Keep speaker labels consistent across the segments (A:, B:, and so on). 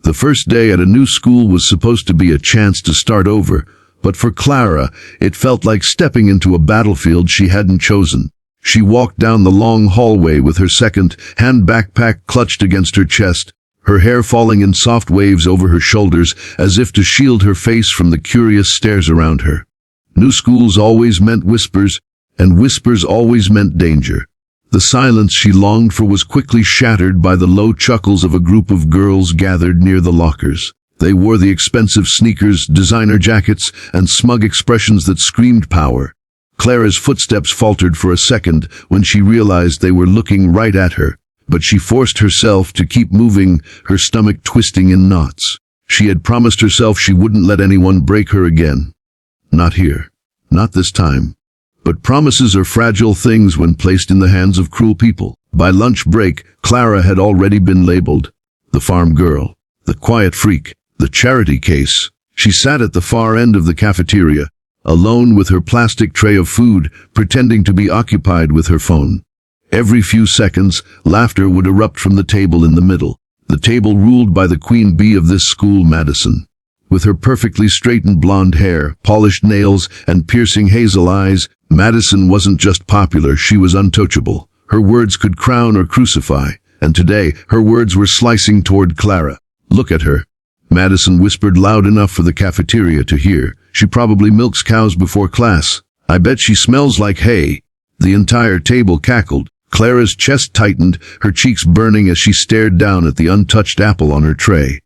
A: The first day at a new school was supposed to be a chance to start over, but for Clara, it felt like stepping into a battlefield she hadn't chosen. She walked down the long hallway with her second-hand backpack clutched against her chest, her hair falling in soft waves over her shoulders as if to shield her face from the curious stares around her. New schools always meant whispers, and whispers always meant danger. The silence she longed for was quickly shattered by the low chuckles of a group of girls gathered near the lockers. They wore the expensive sneakers, designer jackets, and smug expressions that screamed power. Clara's footsteps faltered for a second when she realized they were looking right at her, but she forced herself to keep moving, her stomach twisting in knots. She had promised herself she wouldn't let anyone break her again. Not here. Not this time. But promises are fragile things when placed in the hands of cruel people. By lunch break, Clara had already been labeled the farm girl, the quiet freak, the charity case. She sat at the far end of the cafeteria, alone with her plastic tray of food, pretending to be occupied with her phone. Every few seconds, laughter would erupt from the table in the middle, the table ruled by the queen bee of this school, Madison. With her perfectly straightened blonde hair, polished nails, and piercing hazel eyes, Madison wasn't just popular, she was untouchable. Her words could crown or crucify, and today her words were slicing toward Clara. "Look at her," Madison whispered loud enough for the cafeteria to hear. "She probably milks cows before class. I bet she smells like hay." The entire table cackled. Clara's chest tightened, her cheeks burning as she stared down at the untouched apple on her tray.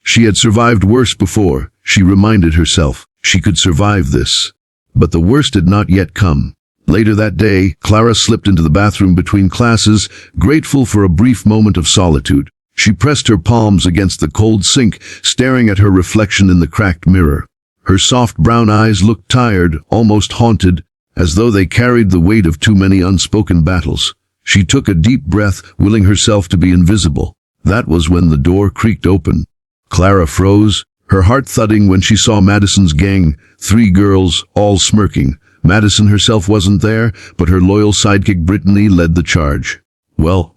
A: She had survived worse before, she reminded herself. She could survive this. But the worst had not yet come. Later that day, Clara slipped into the bathroom between classes, grateful for a brief moment of solitude. She pressed her palms against the cold sink, staring at her reflection in the cracked mirror. Her soft brown eyes looked tired, almost haunted, as though they carried the weight of too many unspoken battles. She took a deep breath, willing herself to be invisible. That was when the door creaked open. Clara froze, her heart thudding when she saw Madison's gang, 3 girls, all smirking. Madison herself wasn't there, but her loyal sidekick Brittany led the charge. Well,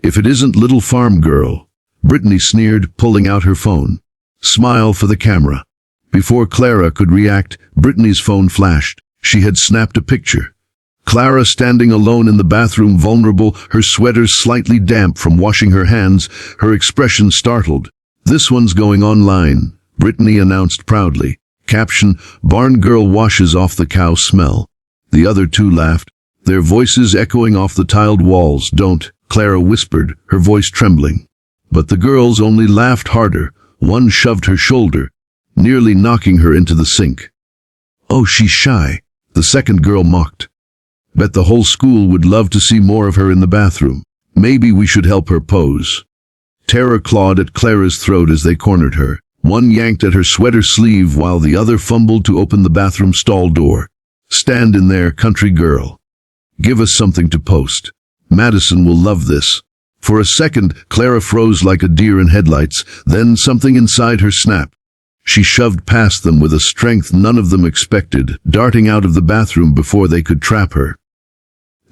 A: if it isn't little farm girl," Brittany sneered, pulling out her phone. "Smile for the camera." Before Clara could react, Brittany's phone flashed. She had snapped a picture. Clara standing alone in the bathroom, vulnerable, her sweater slightly damp from washing her hands, her expression startled. "This one's going online," Brittany announced proudly. Caption, "Barn girl washes off the cow smell." The other 2 laughed, their voices echoing off the tiled walls. "Don't," Clara whispered, her voice trembling. But the girls only laughed harder. One shoved her shoulder, nearly knocking her into the sink. "Oh, she's shy," the second girl mocked. "Bet the whole school would love to see more of her in the bathroom. Maybe we should help her pose." Terror clawed at Clara's throat as they cornered her. One yanked at her sweater sleeve while the other fumbled to open the bathroom stall door. "Stand in there, country girl. Give us something to post. Madison will love this." For a second, Clara froze like a deer in headlights, then something inside her snapped. She shoved past them with a strength none of them expected, darting out of the bathroom before they could trap her.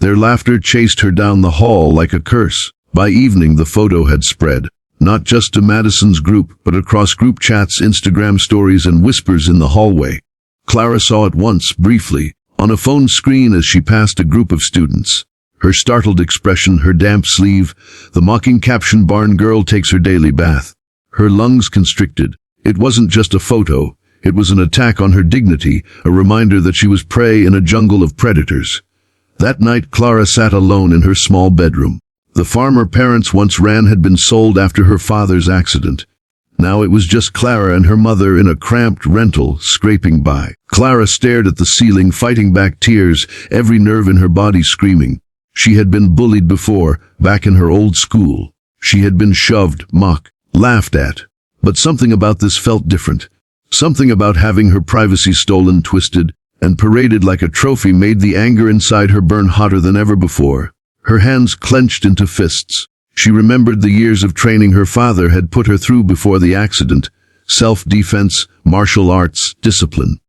A: Their laughter chased her down the hall like a curse. By evening, the photo had spread, not just to Madison's group, but across group chats, Instagram stories, and whispers in the hallway. Clara saw it once, briefly, on a phone screen as she passed a group of students. Her startled expression, her damp sleeve, the mocking caption, "Barn girl takes her daily bath." Her lungs constricted. It wasn't just a photo, it was an attack on her dignity, a reminder that she was prey in a jungle of predators. That night, Clara sat alone in her small bedroom. The farm her parents once ran had been sold after her father's accident. Now it was just Clara and her mother in a cramped rental, scraping by. Clara stared at the ceiling, fighting back tears, every nerve in her body screaming. She had been bullied before, back in her old school. She had been shoved, mocked, laughed at. But something about this felt different. Something about having her privacy stolen, twisted, and paraded like a trophy made the anger inside her burn hotter than ever before. Her hands clenched into fists. She remembered the years of training her father had put her through before the accident. Self-defense, martial arts, discipline.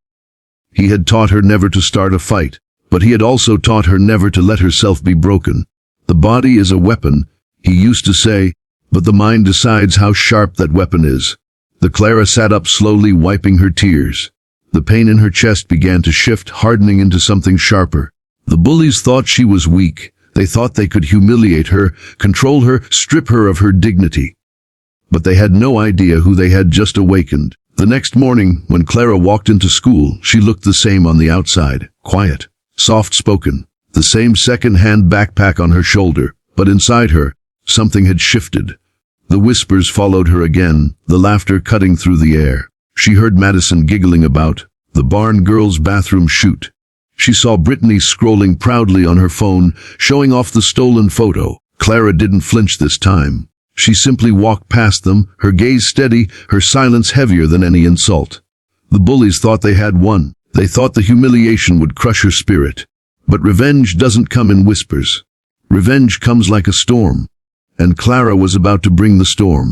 A: He had taught her never to start a fight, but he had also taught her never to let herself be broken. "The body is a weapon," he used to say, but the mind decides how sharp that weapon is. The Clara sat up slowly, wiping her tears. The pain in her chest began to shift, hardening into something sharper. The bullies thought she was weak. They thought they could humiliate her, control her, strip her of her dignity. But they had no idea who they had just awakened. The next morning, when Clara walked into school, she looked the same on the outside. Quiet, soft-spoken, the same second-hand backpack on her shoulder. But inside her, something had shifted. The whispers followed her again, the laughter cutting through the air. She heard Madison giggling about the barn girls' bathroom shoot. She saw Brittany scrolling proudly on her phone, showing off the stolen photo. Clara didn't flinch this time. She simply walked past them, her gaze steady, her silence heavier than any insult. The bullies thought they had won. They thought the humiliation would crush her spirit. But revenge doesn't come in whispers. Revenge comes like a storm. And Clara was about to bring the storm.